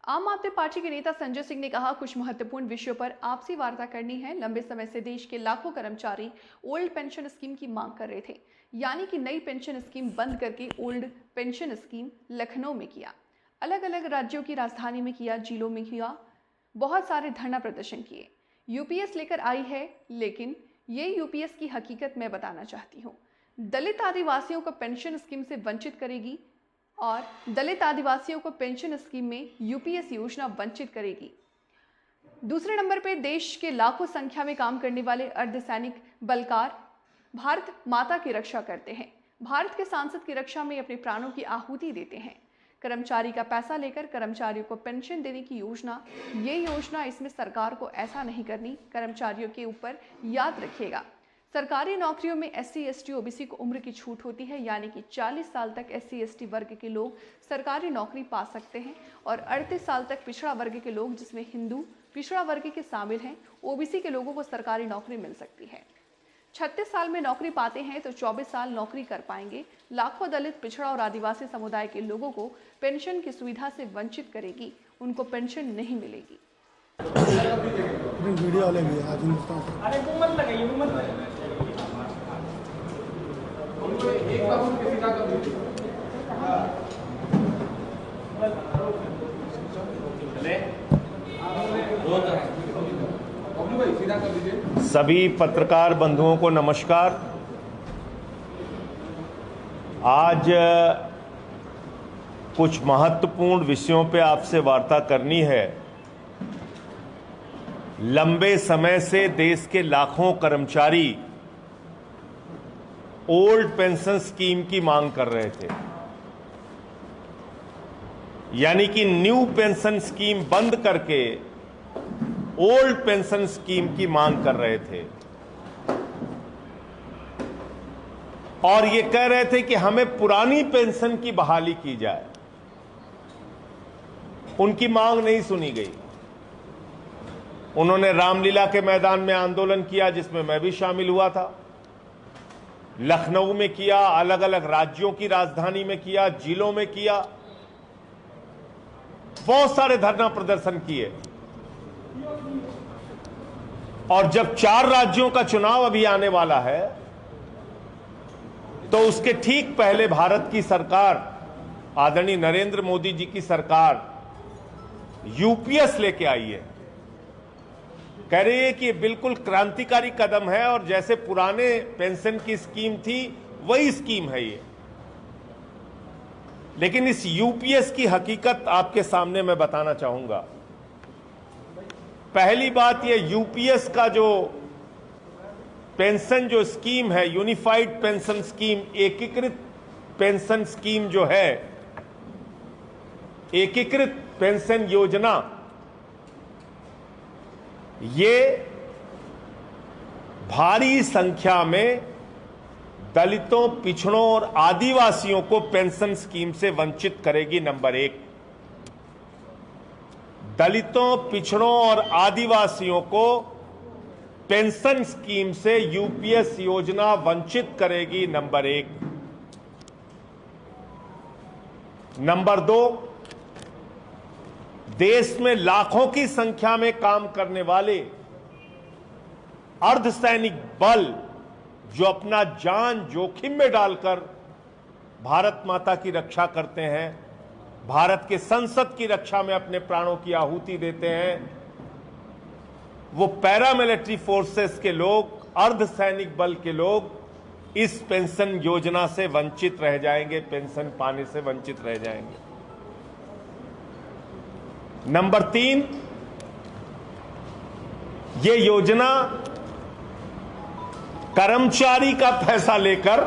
आम आदमी पार्टी के नेता संजय सिंह ने कहा, कुछ महत्वपूर्ण विषयों पर आपसी वार्ता करनी है। लंबे समय से देश के लाखों कर्मचारी ओल्ड पेंशन स्कीम की मांग कर रहे थे, यानी कि नई पेंशन स्कीम बंद करके ओल्ड पेंशन स्कीम लखनऊ में किया, अलग अलग राज्यों की राजधानी में किया, जिलों में किया, बहुत सारे धरना प्रदर्शन किए। यूपीएस लेकर आई है, लेकिन ये यूपीएस की हकीकत मैं बताना चाहती हूँ। दलित आदिवासियों को पेंशन स्कीम से वंचित करेगी और दलित आदिवासियों को पेंशन स्कीम में यूपीएस योजना वंचित करेगी। दूसरे नंबर पर देश के लाखों संख्या में काम करने वाले अर्धसैनिक बलकार भारत माता की रक्षा करते हैं, भारत के सांसद की रक्षा में अपने प्राणों की आहुति देते हैं। कर्मचारी का पैसा लेकर कर्मचारियों को पेंशन देने की योजना, ये योजना, इसमें सरकार को ऐसा नहीं करनी। कर्मचारियों के ऊपर याद रखिएगा, सरकारी नौकरियों में एससी एसटी ओबीसी को उम्र की छूट होती है, यानी कि 40 साल तक एससी एसटी वर्ग के लोग सरकारी नौकरी पा सकते हैं और 38 साल तक पिछड़ा वर्ग के लोग, जिसमें हिंदू पिछड़ा वर्ग के शामिल हैं, ओबीसी के लोगों को सरकारी नौकरी मिल सकती है। 36 साल में नौकरी पाते हैं तो 24 साल नौकरी कर पाएंगे। लाखों दलित, पिछड़ा और आदिवासी समुदाय के लोगों को पेंशन की सुविधा से वंचित करेगी, उनको पेंशन नहीं मिलेगी। वीडियो वाले भी आज अरे वो मत लगाइए, वो मत लगाइए। एक बार उनके सीधा कर दीजिए। सभी पत्रकार बंधुओं को नमस्कार। आज कुछ महत्वपूर्ण विषयों पे आपसे वार्ता करनी है। लंबे समय से देश के लाखों कर्मचारी ओल्ड पेंशन स्कीम की मांग कर रहे थे, यानी कि न्यू पेंशन स्कीम बंद करके ओल्ड पेंशन स्कीम की मांग कर रहे थे और ये कह रहे थे कि हमें पुरानी पेंशन की बहाली की जाए। उनकी मांग नहीं सुनी गई। उन्होंने रामलीला के मैदान में आंदोलन किया, जिसमें मैं भी शामिल हुआ था। लखनऊ में किया, अलग अलग राज्यों की राजधानी में किया, जिलों में किया, बहुत सारे धरना प्रदर्शन किए। और जब 4 राज्यों का चुनाव अभी आने वाला है, तो उसके ठीक पहले भारत की सरकार, आदरणीय नरेंद्र मोदी जी की सरकार यूपीएस लेके आई है। कह रही है कि ये बिल्कुल क्रांतिकारी कदम है और जैसे पुराने पेंशन की स्कीम थी वही स्कीम है ये। लेकिन इस यूपीएस की हकीकत आपके सामने मैं बताना चाहूंगा। पहली बात, ये यूपीएस का जो पेंशन जो स्कीम है, यूनिफाइड पेंशन स्कीम, एकीकृत पेंशन स्कीम जो है, एकीकृत पेंशन योजना, ये भारी संख्या में दलितों, पिछड़ों और आदिवासियों को पेंशन स्कीम से वंचित करेगी। नंबर 1, दलितों, पिछड़ों और आदिवासियों को पेंशन स्कीम से यूपीएस योजना वंचित करेगी। नंबर 1। नंबर 2, देश में लाखों की संख्या में काम करने वाले अर्धसैनिक बल, जो अपना जान जोखिम में डालकर भारत माता की रक्षा करते हैं, भारत के संसद की रक्षा में अपने प्राणों की आहुति देते हैं, वो पैरामिलिट्री फोर्सेस के लोग, अर्धसैनिक बल के लोग इस पेंशन योजना से वंचित रह जाएंगे, पेंशन पाने से वंचित रह जाएंगे। नंबर 3, ये योजना कर्मचारी का पैसा लेकर